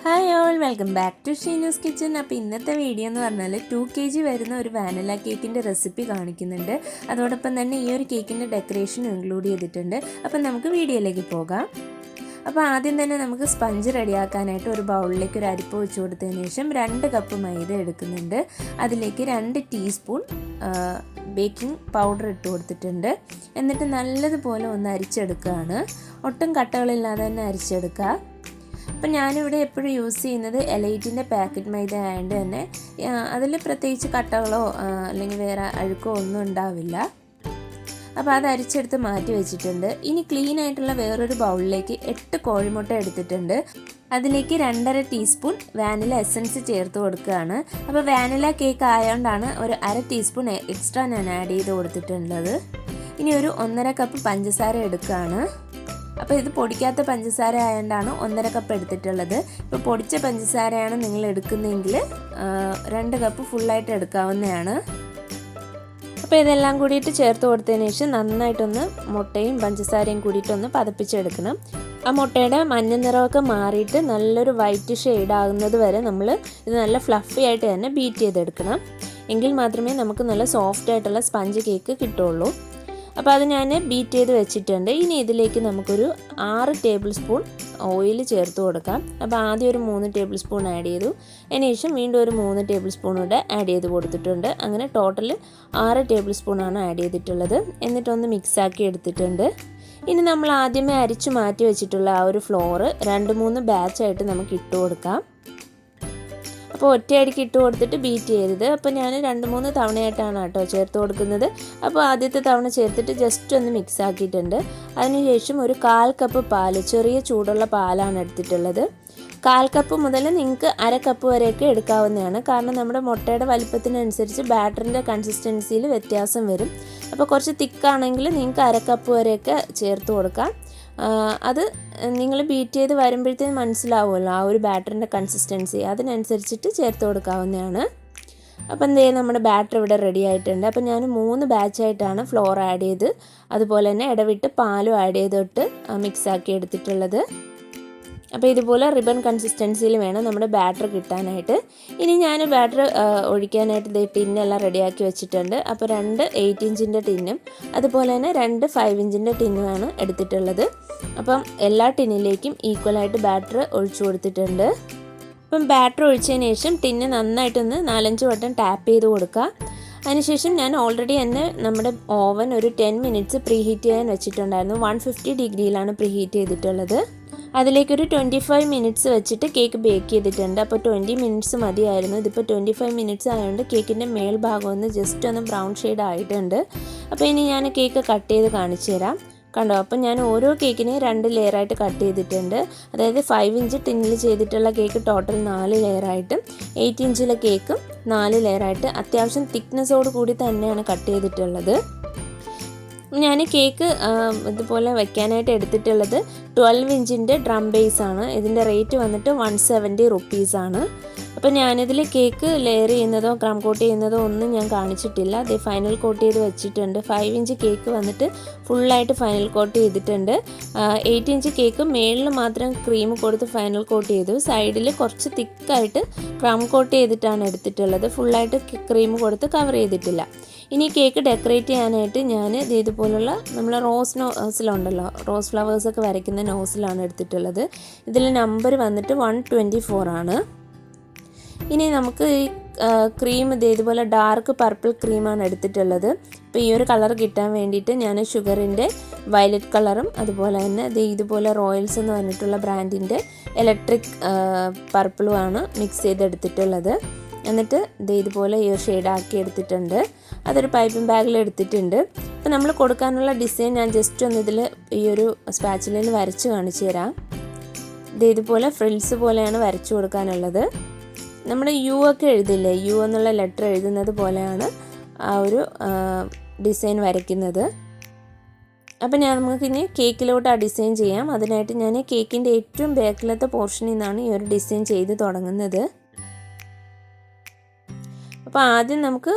Hi all, welcome back to Sheenu's kitchen. അപ്പോൾ ഇന്നത്തെ video എന്ന് പറഞ്ഞാൽ 2 kg വരുന്ന ഒരു വാനില കേക്കിൻ്റെ റെസിപ്പി കാണിക്കുന്നുണ്ട്. അതോടൊപ്പം തന്നെ ഈ ഒരു കേക്കിൻ്റെ ഡെക്കറേഷൻ ഇൻക്ലൂഡ് ചെയ്തിട്ടുണ്ട്. അപ്പം നമുക്ക് വീഡിയോയിലേക്ക് പോകാം. അപ്പോൾ ആദ്യം തന്നെ നമുക്ക് സ്പഞ്ച് റെഡിയാക്കാനായിട്ട് ഒരു ബൗളിലേക്ക് ഒരു അരിപ്പ വെച്ച് കൊടുത്തതിന് ശേഷം 2 കപ്പ് മൈദ എടുക്കുന്നുണ്ട്. അതിലേക്ക് 2 ടീസ്പൂൺ ബേക്കിംഗ് പൗഡർ ഇട്ട് കൊടുത്തിട്ടുണ്ട്. എന്നിട്ട് നല്ലതുപോലെ ഒന്ന് അരിച്ചെടുക്കുകയാണ്. ഒട്ടും കട്ടകളില്ലാതെ തന്നെ അരിച്ചെടുക്കുക. അപ്പം ഞാനിവിടെ എപ്പോഴും യൂസ് ചെയ്യുന്നത് എലൈറ്റിൻ്റെ പാക്കറ്റ് മൈദ ആയതുകൊണ്ട് തന്നെ അതിൽ പ്രത്യേകിച്ച് കട്ടകളോ അല്ലെങ്കിൽ വേറെ അഴുക്കോ ഒന്നും ഉണ്ടാവില്ല. അപ്പോൾ അത് അരിച്ചെടുത്ത് മാറ്റി വെച്ചിട്ടുണ്ട്. ഇനി ക്ലീൻ ആയിട്ടുള്ള വേറൊരു ബൗളിലേക്ക് 8 കോഴിമുട്ട എടുത്തിട്ടുണ്ട്. അതിലേക്ക് 2.5 ടീസ്പൂൺ വാനില എസൻസ് ചേർത്ത് കൊടുക്കുകയാണ്. അപ്പോൾ വാനില കേക്ക് ആയതുകൊണ്ടാണ് ഒരു 1/2 ടീസ്പൂൺ എക്സ്ട്രാ ഞാൻ ആഡ് ചെയ്ത് കൊടുത്തിട്ടുള്ളത്. ഇനി ഒരു 1.5 കപ്പ് പഞ്ചസാര എടുക്കുകയാണ്. അപ്പോൾ ഇത് പൊടിക്കാത്ത പഞ്ചസാര ആയതുകൊണ്ടാണ് 1.5 കപ്പ് എടുത്തിട്ടുള്ളത്. ഇപ്പോൾ പൊടിച്ച പഞ്ചസാരയാണ് നിങ്ങൾ എടുക്കുന്നതെങ്കിൽ 2 കപ്പ് ഫുള്ളായിട്ട് എടുക്കാവുന്നതാണ്. അപ്പോൾ ഇതെല്ലാം കൂടിയിട്ട് ചേർത്ത് കൊടുത്തതിന് ശേഷം നന്നായിട്ടൊന്ന് മുട്ടയും പഞ്ചസാരയും കൂടിയിട്ടൊന്ന് പതപ്പിച്ചെടുക്കണം. ആ മുട്ടയുടെ മഞ്ഞ നിറമൊക്കെ മാറിയിട്ട് നല്ലൊരു വൈറ്റ് ഷെയ്ഡ് ആകുന്നത് വരെ നമ്മൾ ഇത് നല്ല ഫ്ലഫി ആയിട്ട് തന്നെ ബീറ്റ് ചെയ്തെടുക്കണം. എങ്കിൽ മാത്രമേ നമുക്ക് നല്ല സോഫ്റ്റ് ആയിട്ടുള്ള സ്പഞ്ച് കേക്ക് കിട്ടുള്ളൂ. അപ്പോൾ അത് ഞാൻ ബീറ്റ് ചെയ്ത് വെച്ചിട്ടുണ്ട്. ഇനി ഇതിലേക്ക് നമുക്കൊരു 6 ടേബിൾ സ്പൂൺ ഓയിൽ ചേർത്ത് കൊടുക്കാം. അപ്പോൾ ആദ്യം ഒരു 3 ടേബിൾ സ്പൂൺ ആഡ് ചെയ്തു. അതിന് ശേഷം വീണ്ടും ഒരു 3 ടേബിൾ സ്പൂൺ കൂടെ ആഡ് ചെയ്ത് കൊടുത്തിട്ടുണ്ട്. അങ്ങനെ ടോട്ടൽ 6 ടേബിൾ സ്പൂണാണ് ആഡ് ചെയ്തിട്ടുള്ളത്. എന്നിട്ടൊന്ന് മിക്സാക്കി എടുത്തിട്ടുണ്ട്. ഇനി നമ്മൾ ആദ്യമേ അരിച്ച് മാറ്റി വെച്ചിട്ടുള്ള ആ ഒരു ഫ്ലോറ് 2-3 ബാച്ചായിട്ട് നമുക്ക് ഇട്ട് കൊടുക്കാം. അപ്പോൾ ഒറ്റയടിക്ക് ഇട്ട് കൊടുത്തിട്ട് ബീറ്റ് ചെയ്യരുത്. അപ്പോൾ ഞാൻ 2-3 തവണയായിട്ടാണ് കേട്ടോ ചേർത്ത് കൊടുക്കുന്നത്. അപ്പോൾ ആദ്യത്തെ തവണ ചേർത്തിട്ട് ജസ്റ്റ് ഒന്ന് മിക്സ് ആക്കിയിട്ടുണ്ട്. അതിനുശേഷം ഒരു 1/4 കപ്പ് പാൽ, ചെറിയ ചൂടുള്ള പാലാണ് എടുത്തിട്ടുള്ളത്. 1/4 കപ്പ് മുതൽ നിങ്ങൾക്ക് 1/2 കപ്പ് വരെയൊക്കെ എടുക്കാവുന്നതാണ്. കാരണം നമ്മുടെ മുട്ടയുടെ വലിപ്പത്തിനനുസരിച്ച് ബാറ്ററിൻ്റെ കൺസിസ്റ്റൻസിയിൽ വ്യത്യാസം വരും. അപ്പോൾ കുറച്ച് തിക്കാണെങ്കിൽ നിങ്ങൾക്ക് 1/2 കപ്പ് വരെയൊക്കെ ചേർത്ത് കൊടുക്കാം. അത് നിങ്ങൾ ബീറ്റ് ചെയ്ത് വരുമ്പോഴത്തേക്കും മനസ്സിലാവുമല്ലോ ആ ഒരു ബാറ്ററിൻ്റെ കൺസിസ്റ്റൻസി, അതിനനുസരിച്ചിട്ട് ചേർത്ത് കൊടുക്കാവുന്നതാണ്. അപ്പോൾ എന്ത് ചെയ്യും, നമ്മുടെ ബാറ്റർ ഇവിടെ റെഡി ആയിട്ടുണ്ട്. അപ്പോൾ ഞാൻ 3 ബാച്ചായിട്ടാണ് ഫ്ലോർ ആഡ് ചെയ്ത് അതുപോലെ തന്നെ ഇടവിട്ട് പാലും ആഡ് ചെയ്തിട്ട് മിക്സാക്കി എടുത്തിട്ടുള്ളത്. അപ്പോൾ ഇതുപോലെ റിബൺ കൺസിസ്റ്റൻസിയിൽ വേണം നമ്മുടെ ബാറ്റർ കിട്ടാനായിട്ട്. ഇനി ഞാൻ ബാറ്റർ ഒഴിക്കാനായിട്ട് ടിന്നെല്ലാം റെഡിയാക്കി വെച്ചിട്ടുണ്ട്. അപ്പോൾ 2 8 ഇഞ്ചിൻ്റെ ടിന്നും അതുപോലെ തന്നെ 2 5 ഇഞ്ചിൻ്റെ ടിന്നുമാണ് എടുത്തിട്ടുള്ളത്. അപ്പം എല്ലാ ടിന്നിലേക്കും ഈക്വലായിട്ട് ബാറ്റർ ഒഴിച്ചു കൊടുത്തിട്ടുണ്ട്. അപ്പം ബാറ്റർ ഒഴിച്ചതിന് ശേഷം ടിന്ന് നന്നായിട്ടൊന്ന് 4-5 വട്ടം ടാപ്പ് ചെയ്ത് കൊടുക്കുക. അതിനുശേഷം ഞാൻ ഓൾറെഡി തന്നെ നമ്മുടെ ഓവൻ ഒരു 10 മിനിറ്റ്സ് പ്രീ ഹീറ്റ് ചെയ്യാൻ വെച്ചിട്ടുണ്ടായിരുന്നു. 150 ഡിഗ്രിയിലാണ് പ്രീ ഹീറ്റ് ചെയ്തിട്ടുള്ളത്. അതിലേക്കൊരു 25 മിനിറ്റ്സ് വെച്ചിട്ട് കേക്ക് ബേക്ക് ചെയ്തിട്ടുണ്ട്. അപ്പോൾ 20 മിനിറ്റ്സ് മതിയായിരുന്നു. ഇതിപ്പോൾ 25 മിനിറ്റ്സ് ആയതുകൊണ്ട് കേക്കിൻ്റെ മേൽഭാഗം ഒന്ന് ജസ്റ്റ് ഒന്ന് ബ്രൗൺ ഷെയ്ഡ് ആയിട്ടുണ്ട്. അപ്പോൾ ഇനി ഞാൻ കേക്ക് കട്ട് ചെയ്ത് കാണിച്ചു തരാം. കണ്ടോ, അപ്പം ഞാൻ ഓരോ കേക്കിനെയും 2 ലെയറായിട്ട് കട്ട് ചെയ്തിട്ടുണ്ട്. അതായത് 5 ഇഞ്ച് ടിന്നിൽ ചെയ്തിട്ടുള്ള കേക്ക് ടോട്ടൽ 4 ലെയറായിട്ടും 8 ഇഞ്ചിലെ കേക്കും 4 ലെയറായിട്ട് അത്യാവശ്യം തിക്നെസ്സോട് കൂടി തന്നെയാണ് കട്ട് ചെയ്തിട്ടുള്ളത്. ഞാൻ കേക്ക് ഇതുപോലെ വയ്ക്കാനായിട്ട് എടുത്തിട്ടുള്ളത് 12 ഇഞ്ചിൻ്റെ ഡ്രം ബേസാണ്. ഇതിൻ്റെ റേറ്റ് വന്നിട്ട് 170 റുപ്പീസാണ്. അപ്പോൾ ഞാനിതിൽ കേക്ക് ലെയർ ചെയ്യുന്നതോ ക്രം കോട്ട് ചെയ്യുന്നതോ ഒന്നും ഞാൻ കാണിച്ചിട്ടില്ല. അത് ഫൈനൽ കോട്ട് ചെയ്ത് വെച്ചിട്ടുണ്ട്. 5 ഇഞ്ച് കേക്ക് വന്നിട്ട് ഫുള്ളായിട്ട് ഫൈനൽ കോട്ട് ചെയ്തിട്ടുണ്ട്. 8 ഇഞ്ച് കേക്ക് മേളിൽ മാത്രം ക്രീം കൊടുത്ത് ഫൈനൽ കോട്ട് ചെയ്തു. സൈഡിൽ കുറച്ച് തിക്കായിട്ട് ക്രം കോട്ട് ചെയ്തിട്ടാണ് എടുത്തിട്ടുള്ളത്. ഫുള്ളായിട്ട് ക്രീം കൊടുത്ത് കവർ ചെയ്തിട്ടില്ല. ഇനി കേക്ക് ഡെക്കറേറ്റ് ചെയ്യാനായിട്ട് ഞാൻ ഇതുപോലുള്ള നമ്മൾ റോസ് നോസിലുണ്ടല്ലോ, റോസ് ഫ്ലവേഴ്സൊക്കെ വരയ്ക്കുന്ന നോസിലാണ് എടുത്തിട്ടുള്ളത്. ഇതിൽ നമ്പർ വന്നിട്ട് 124 ആണ്. ഇനി നമുക്ക് ഈ ക്രീം ഇതുപോലെ ഡാർക്ക് പർപ്പിൾ ക്രീമാണ് എടുത്തിട്ടുള്ളത്. അപ്പോൾ ഈ ഒരു കളർ കിട്ടാൻ വേണ്ടിയിട്ട് ഞാൻ ഷുഗറിൻ്റെ വയലറ്റ് കളറും അതുപോലെ തന്നെ ഇതുപോലെ റോയൽസ് എന്ന് പറഞ്ഞിട്ടുള്ള ബ്രാൻഡിൻ്റെ ഇലക്ട്രിക് പർപ്പിളുമാണ് മിക്സ് ചെയ്തെടുത്തിട്ടുള്ളത്. എന്നിട്ട് ഇതുപോലെ ഈ ഷെയ്ഡാക്കി എടുത്തിട്ടുണ്ട്. അതൊരു പൈപ്പിംഗ് ബാഗിൽ എടുത്തിട്ടുണ്ട്. അപ്പോൾ നമ്മൾ കൊടുക്കാനുള്ള ഡിസൈൻ ഞാൻ ജസ്റ്റ് ഒന്ന് ഇതിൽ ഈ ഒരു സ്പാച്ചിലിൽ വരച്ച് കാണിച്ചു തരാം. ഇതുപോലെ ഫ്രിൽസ് പോലെയാണ് വരച്ചു കൊടുക്കാനുള്ളത്. നമ്മുടെ യു ഒക്കെ എഴുതില്ലേ, യു എന്നുള്ള ലെറ്റർ എഴുതുന്നത് പോലെയാണ് ആ ഒരു ഡിസൈൻ വരയ്ക്കുന്നത്. അപ്പോൾ നമുക്കിനി കേക്കിലോട്ട് ആ ഡിസൈൻ ചെയ്യാം. അതിനായിട്ട് ഞാൻ കേക്കിൻ്റെ ഏറ്റവും ബാക്കിലത്തെ പോർഷനിൽ നിന്നാണ് ഈ ഒരു ഡിസൈൻ ചെയ്ത് തുടങ്ങുന്നത്. അപ്പോൾ ആദ്യം നമുക്ക്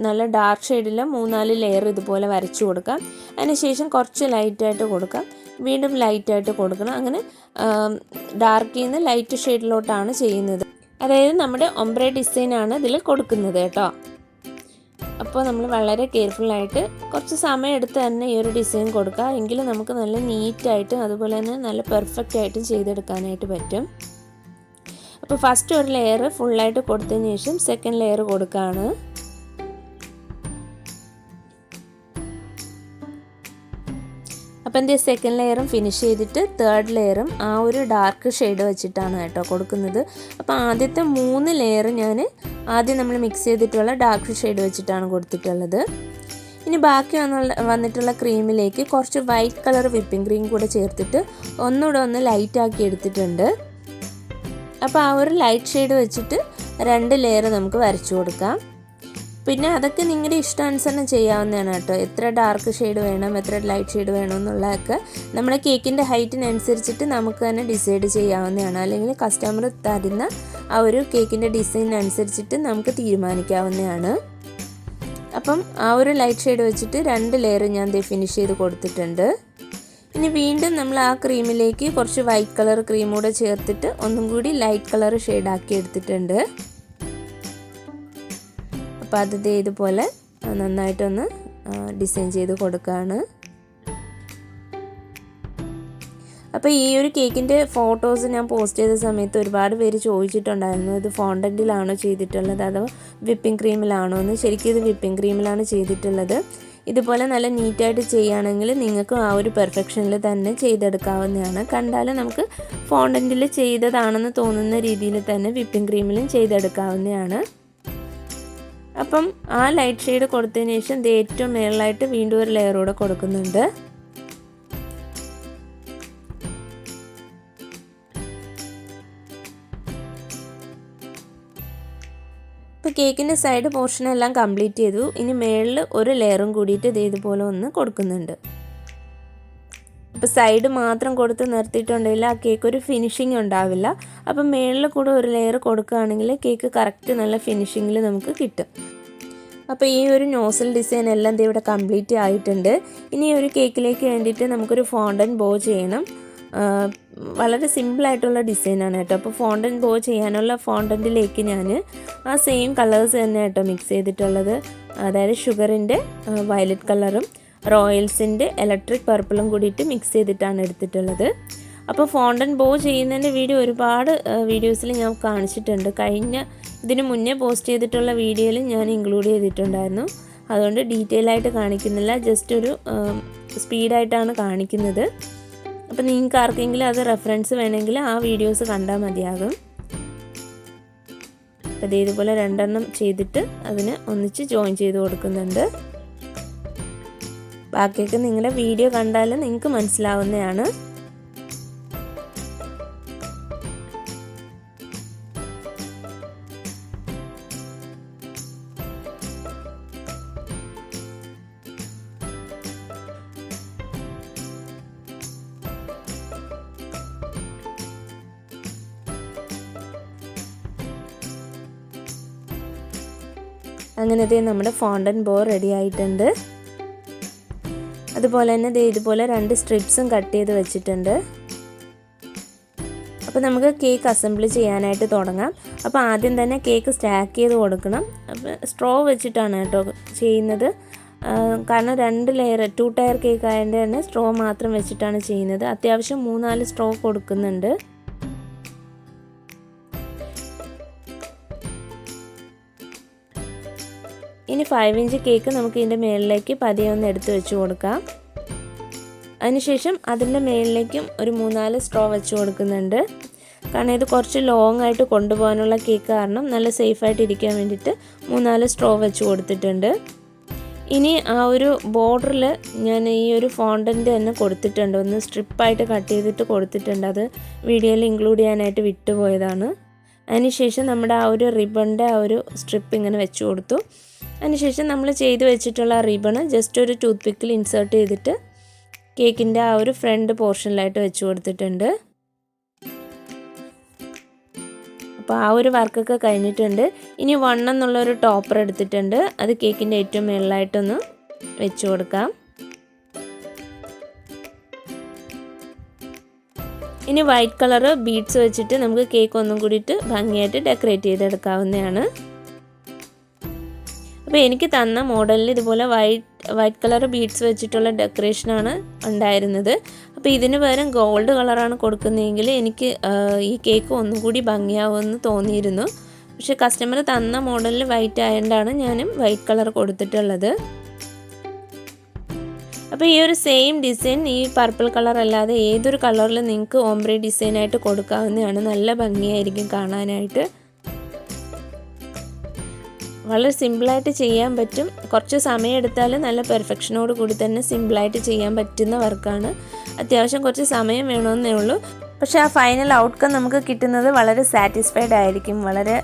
നല്ല ഡാർക്ക് ഷെയ്ഡിൽ 3-4 ലെയർ ഇതുപോലെ വരച്ചു കൊടുക്കാം. അതിനുശേഷം കുറച്ച് ലൈറ്റായിട്ട് കൊടുക്കാം. വീണ്ടും ലൈറ്റായിട്ട് കൊടുക്കണം. അങ്ങനെ ഡാർക്കിൽ നിന്ന് ലൈറ്റ് ഷെയ്ഡിലോട്ടാണ് ചെയ്യുന്നത്. അതായത് നമ്മുടെ ഒംബ്രെ ഡിസൈനാണ് ഇതിൽ കൊടുക്കുന്നത് കേട്ടോ. അപ്പോൾ നമ്മൾ വളരെ കെയർഫുള്ളായിട്ട് കുറച്ച് സമയം എടുത്ത് തന്നെ ഈ ഒരു ഡിസൈൻ കൊടുക്കുക. എങ്കിൽ നമുക്ക് നല്ല നീറ്റായിട്ടും അതുപോലെ തന്നെ നല്ല പെർഫെക്റ്റ് ആയിട്ടും ചെയ്തെടുക്കാനായിട്ട് പറ്റും. അപ്പോൾ ഫസ്റ്റ് ഒരു ലെയർ ഫുള്ളായിട്ട് കൊടുത്തതിന് ശേഷം സെക്കൻഡ് ലെയർ കൊടുക്കുകയാണ്. അപ്പം എൻ്റെ സെക്കൻഡ് ലെയറും ഫിനിഷ് ചെയ്തിട്ട് തേർഡ് ലെയറും ആ ഒരു ഡാർക്ക് ഷെയ്ഡ് വെച്ചിട്ടാണ് കേട്ടോ കൊടുക്കുന്നത്. അപ്പോൾ ആദ്യത്തെ 3 ലെയർ ഞാൻ ആദ്യം നമ്മൾ മിക്സ് ചെയ്തിട്ടുള്ള ഡാർക്ക് ഷെയ്ഡ് വെച്ചിട്ടാണ് കൊടുത്തിട്ടുള്ളത്. ഇനി ബാക്കി വന്നിട്ടുള്ള ക്രീമിലേക്ക് കുറച്ച് വൈറ്റ് കളർ വിപ്പിംഗ് ക്രീം കൂടെ ചേർത്തിട്ട് ഒന്നുകൂടെ ഒന്ന് ലൈറ്റാക്കി എടുത്തിട്ടുണ്ട്. അപ്പോൾ ആ ഒരു ലൈറ്റ് ഷെയ്ഡ് വെച്ചിട്ട് 2 ലെയർ നമുക്ക് വരച്ചു കൊടുക്കാം. പിന്നെ അതൊക്കെ നിങ്ങളുടെ ഇഷ്ടാനുസരണം ചെയ്യാവുന്നതാണ് കേട്ടോ. എത്ര ഡാർക്ക് ഷെയ്ഡ് വേണം, എത്ര ലൈറ്റ് ഷെയ്ഡ് വേണം എന്നുള്ളതൊക്കെ നമ്മുടെ കേക്കിൻ്റെ ഹൈറ്റിനനുസരിച്ചിട്ട് നമുക്ക് തന്നെ ഡിസൈഡ് ചെയ്യാവുന്നതാണ്. അല്ലെങ്കിൽ കസ്റ്റമർ തരുന്ന ആ ഒരു കേക്കിൻ്റെ ഡിസൈനനുസരിച്ചിട്ട് നമുക്ക് തീരുമാനിക്കാവുന്നതാണ്. അപ്പം ആ ഒരു ലൈറ്റ് ഷെയ്ഡ് വെച്ചിട്ട് 2 ലെയർ ഞാൻ ഫിനിഷ് ചെയ്ത് കൊടുത്തിട്ടുണ്ട്. ഇനി വീണ്ടും നമ്മൾ ആ ക്രീമിലേക്ക് കുറച്ച് വൈറ്റ് കളർ ക്രീം കൂടെ ചേർത്തിട്ട് ഒന്നും കൂടി ലൈറ്റ് കളർ ഷെയ്ഡാക്കി എടുത്തിട്ടുണ്ട്. അപ്പോൾ അത് ഇതുപോലെ നന്നായിട്ടൊന്ന് ഡിസൈൻ ചെയ്ത് കൊടുക്കുകയാണ്. അപ്പോൾ ഈ ഒരു കേക്കിൻ്റെ ഫോട്ടോസ് ഞാൻ പോസ്റ്റ് ചെയ്ത സമയത്ത് ഒരുപാട് പേര് ചോദിച്ചിട്ടുണ്ടായിരുന്നു, ഇത് ഫോണ്ടൻറ്റിലാണോ ചെയ്തിട്ടുള്ളത് അതോ വിപ്പിംഗ് ക്രീമിലാണോ എന്ന്. ശരിക്കും ഇത് വിപ്പിംഗ് ക്രീമിലാണ് ചെയ്തിട്ടുള്ളത്. ഇതുപോലെ നല്ല നീറ്റായിട്ട് ചെയ്യുകയാണെങ്കിൽ നിങ്ങൾക്ക് ആ ഒരു പെർഫെക്ഷനിൽ തന്നെ ചെയ്തെടുക്കാവുന്നതാണ്. കണ്ടാൽ നമുക്ക് ഫോണ്ടൻറ്റിൽ ചെയ്തതാണെന്ന് തോന്നുന്ന രീതിയിൽ തന്നെ വിപ്പിംഗ് ക്രീമിലും ചെയ്തെടുക്കാവുന്നതാണ്. അപ്പം ആ ലൈറ്റ് ഷെയ്ഡ് കൊടുത്തതിന് ശേഷം ഏറ്റവും മേളിലായിട്ട് വീണ്ടും ഒരു ലെയർ കൂടെ കൊടുക്കുന്നുണ്ട്. ഇപ്പോൾ കേക്കിൻ്റെ സൈഡ് പോർഷൻ എല്ലാം കംപ്ലീറ്റ് ചെയ്തു. ഇനി മേളിൽ ഒരു ലെയറും കൂടിയിട്ട് ഇതുപോലെ ഒന്ന് കൊടുക്കുന്നുണ്ട്. അപ്പോൾ സൈഡ് മാത്രം കൊടുത്ത് നിർത്തിയിട്ടുണ്ടെങ്കിൽ ആ കേക്ക് ഒരു ഫിനിഷിങ് ഉണ്ടാവില്ല. അപ്പം മേളിൽ കൂടെ ഒരു ലെയർ കൊടുക്കുകയാണെങ്കിൽ കേക്ക് കറക്റ്റ് നല്ല ഫിനിഷിങ്ങിൽ നമുക്ക് കിട്ടും. അപ്പോൾ ഈ ഒരു നോസൽ ഡിസൈൻ എല്ലാം ഇവിടെ കംപ്ലീറ്റ് ആയിട്ടുണ്ട്. ഇനി ഒരു കേക്കിലേക്ക് വേണ്ടിയിട്ട് നമുക്കൊരു ഫോണ്ടൻ ബോ ചെയ്യണം. വളരെ സിമ്പിളായിട്ടുള്ള ഡിസൈനാണ് കേട്ടോ. അപ്പോൾ ഫോണ്ടൻ ബോ ചെയ്യാനുള്ള ഫോണ്ടൻറ്റിലേക്ക് ഞാൻ ആ സെയിം കളേഴ്സ് തന്നെ കേട്ടോ മിക്സ് ചെയ്തിട്ടുള്ളത്. അതായത് ഷുഗറിൻ്റെ വയലറ്റ് കളറും റോയൽസിൻ്റെ ഇലക്ട്രിക് പർപ്പിളും കൂടിയിട്ട് മിക്സ് ചെയ്തിട്ടാണ് എടുത്തിട്ടുള്ളത്. അപ്പോൾ ഫോണ്ടൻ ബോ ചെയ്യുന്നതിൻ്റെ വീഡിയോ ഒരുപാട് വീഡിയോസിൽ ഞാൻ കാണിച്ചിട്ടുണ്ട്. ഇതിന് മുന്നേ പോസ്റ്റ് ചെയ്തിട്ടുള്ള വീഡിയോയിൽ ഞാൻ ഇൻക്ലൂഡ് ചെയ്തിട്ടുണ്ടായിരുന്നു. അതുകൊണ്ട് ഡീറ്റെയിൽ ആയിട്ട് കാണിക്കുന്നില്ല, ജസ്റ്റ് ഒരു സ്പീഡായിട്ടാണ് കാണിക്കുന്നത്. അപ്പോൾ നിങ്ങൾക്ക് ആർക്കെങ്കിലും അത് റെഫറൻസ് വേണമെങ്കിൽ ആ വീഡിയോസ് കണ്ടാൽ മതിയാകും. അപ്പോൾ ഇതുപോലെ 2 എണ്ണം ചെയ്തിട്ട് അതിന് ഒന്നിച്ച് ജോയിൻ ചെയ്ത് കൊടുക്കുന്നുണ്ട്. ബാക്കിയൊക്കെ നിങ്ങളുടെ വീഡിയോ കണ്ടാൽ നിങ്ങൾക്ക് മനസ്സിലാവുന്നതാണ്. അങ്ങനത്തെ നമ്മുടെ ഫോണ്ടൻ ബോ റെഡി ആയിട്ടുണ്ട്. അതുപോലെ തന്നെ ഇതുപോലെ 2 സ്ട്രിപ്സും കട്ട് ചെയ്ത് വെച്ചിട്ടുണ്ട്. അപ്പോൾ നമുക്ക് കേക്ക് അസംബിൾ ചെയ്യാനായിട്ട് തുടങ്ങാം. അപ്പോൾ ആദ്യം തന്നെ കേക്ക് സ്റ്റാക്ക് ചെയ്ത് കൊടുക്കണം. അപ്പോൾ സ്ട്രോ വെച്ചിട്ടാണ് കേട്ടോ ചെയ്യുന്നത്. കാരണം 2 ലെയർ 2 ടയർ കേക്ക് ആയതിൻ്റെ തന്നെ സ്ട്രോ മാത്രം വെച്ചിട്ടാണ് ചെയ്യുന്നത്. അത്യാവശ്യം 3-4 സ്ട്രോ കൊടുക്കുന്നുണ്ട്. ഇനി 5 ഇഞ്ച് കേക്ക് നമുക്ക് ഇതിൻ്റെ മേളിലേക്ക് പതിയെ ഒന്ന് എടുത്ത് വെച്ച് കൊടുക്കാം. അതിനുശേഷം അതിൻ്റെ മേളിലേക്കും ഒരു 3-4 സ്ട്രോ വെച്ച് കൊടുക്കുന്നുണ്ട്. കാരണം ഇത് കുറച്ച് ലോങ് ആയിട്ട് കൊണ്ടുപോകാനുള്ള കേക്ക് കാരണം നല്ല സേഫായിട്ട് ഇരിക്കാൻ വേണ്ടിയിട്ട് 3-4 സ്ട്രോ വെച്ച് കൊടുത്തിട്ടുണ്ട്. ഇനി ആ ഒരു ബോർഡറിൽ ഞാൻ ഈ ഒരു ഫോണ്ടൻ്റ് തന്നെ കൊടുത്തിട്ടുണ്ട്. ഒന്ന് സ്ട്രിപ്പായിട്ട് കട്ട് ചെയ്തിട്ട് കൊടുത്തിട്ടുണ്ട്. അത് വീഡിയോയിൽ ഇൻക്ലൂഡ് ചെയ്യാനായിട്ട് വിട്ടുപോയതാണ്. അതിനുശേഷം നമ്മുടെ ആ ഒരു റിബണിൻ്റെ ആ ഒരു സ്ട്രിപ്പ് ഇങ്ങനെ വെച്ച് കൊടുത്തു. അതിനുശേഷം നമ്മൾ ചെയ്ത് വെച്ചിട്ടുള്ള റിബണ് ജസ്റ്റ് ഒരു ടൂത്ത് പിക്കിൽ ഇൻസേർട്ട് ചെയ്തിട്ട് കേക്കിൻ്റെ ആ ഒരു ഫ്രണ്ട് പോർഷനിലായിട്ട് വെച്ച് കൊടുത്തിട്ടുണ്ട്. അപ്പോൾ ആ ഒരു വർക്കൊക്കെ കഴിഞ്ഞിട്ടുണ്ട്. ഇനി 1 എന്നുള്ളൊരു ടോപ്പർ എടുത്തിട്ടുണ്ട്. അത് കേക്കിൻ്റെ ഏറ്റവും മുകളിലായിട്ടൊന്ന് വെച്ച് കൊടുക്കാം. ഇനി വൈറ്റ് കളർ ബീഡ്സ് വെച്ചിട്ട് നമുക്ക് കേക്ക് ഒന്നും കൂടിയിട്ട് ഭംഗിയായിട്ട് ഡെക്കറേറ്റ് ചെയ്തെടുക്കാവുന്നതാണ്. അപ്പോൾ എനിക്ക് തന്ന മോഡലിൽ ഇതുപോലെ വൈറ്റ് കളർ ബീഡ്സ് വെച്ചിട്ടുള്ള ഡെക്കറേഷനാണ് ഉണ്ടായിരുന്നത്. അപ്പോൾ ഇതിന് പകരം ഗോൾഡ് കളറാണ് കൊടുക്കുന്നതെങ്കിൽ എനിക്ക് ഈ കേക്ക് ഒന്നും കൂടി ഭംഗിയാവുമെന്ന് തോന്നിയിരുന്നു. പക്ഷേ കസ്റ്റമർ തന്ന മോഡലിൽ വൈറ്റ് ആയതുകൊണ്ടാണ് ഞാനും വൈറ്റ് കളർ കൊടുത്തിട്ടുള്ളത്. അപ്പോൾ ഈ ഒരു സെയിം ഡിസൈൻ ഈ പർപ്പിൾ കളർ അല്ലാതെ ഏതൊരു കളറിൽ നിങ്ങൾക്ക് ഓംബ്രെ ഡിസൈനായിട്ട് കൊടുക്കാവുന്നതാണ്. നല്ല ഭംഗിയായിരിക്കും കാണാനായിട്ട്. വളരെ സിമ്പിളായിട്ട് ചെയ്യാൻ പറ്റും. കുറച്ച് സമയം എടുത്താൽ നല്ല പെർഫെക്ഷനോട് കൂടി തന്നെ സിമ്പിളായിട്ട് ചെയ്യാൻ പറ്റുന്ന വർക്കാണ്. അത്യാവശ്യം കുറച്ച് സമയം വേണമെന്നേ ഉള്ളൂ. പക്ഷേ ആ ഫൈനൽ ഔട്ട്കം നമുക്ക് കിട്ടുന്നത് വളരെ സാറ്റിസ്ഫൈഡ് ആയിരിക്കും. വളരെ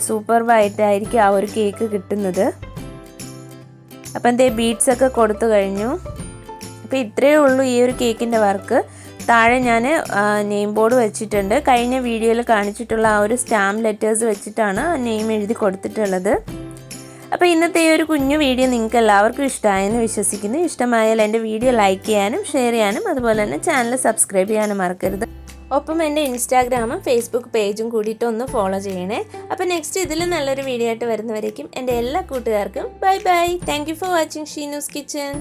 സൂപ്പർബായിട്ടായിരിക്കും ആ ഒരു കേക്ക് കിട്ടുന്നത്. അപ്പം എന്തേ ബീഡ്സൊക്കെ കൊടുത്തു കഴിഞ്ഞു. അപ്പോൾ ഇത്രയേ ഉള്ളൂ ഈ ഒരു കേക്കിൻ്റെ വർക്ക്. താഴെ ഞാൻ നെയിം ബോർഡ് വെച്ചിട്ടുണ്ട്. കഴിഞ്ഞ വീഡിയോയിൽ കാണിച്ചിട്ടുള്ള ആ ഒരു സ്റ്റാമ്പ് ലെറ്റേഴ്സ് വെച്ചിട്ടാണ് നെയിം എഴുതി കൊടുത്തിട്ടുള്ളത്. അപ്പോൾ ഇന്നത്തെ ഈ ഒരു കുഞ്ഞു വീഡിയോ നിങ്ങൾക്ക് എല്ലാവർക്കും ഇഷ്ടമായെന്ന് വിശ്വസിക്കുന്നു. ഇഷ്ടമായാൽ എൻ്റെ വീഡിയോ ലൈക്ക് ചെയ്യാനും ഷെയർ ചെയ്യാനും അതുപോലെ തന്നെ ചാനൽ സബ്സ്ക്രൈബ് ചെയ്യാനും മറക്കരുത്. ഒപ്പം എൻ്റെ ഇൻസ്റ്റാഗ്രാമും ഫേസ്ബുക്ക് പേജും കൂടിയിട്ട് ഒന്ന് ഫോളോ ചെയ്യണേ. അപ്പോൾ നെക്സ്റ്റ് ഇതിൽ നല്ലൊരു വീഡിയോ ആയിട്ട് വരുന്നവരേക്കും എൻ്റെ എല്ലാ കൂട്ടുകാർക്കും bye bye. Thank you for watching Sheenu's kitchen.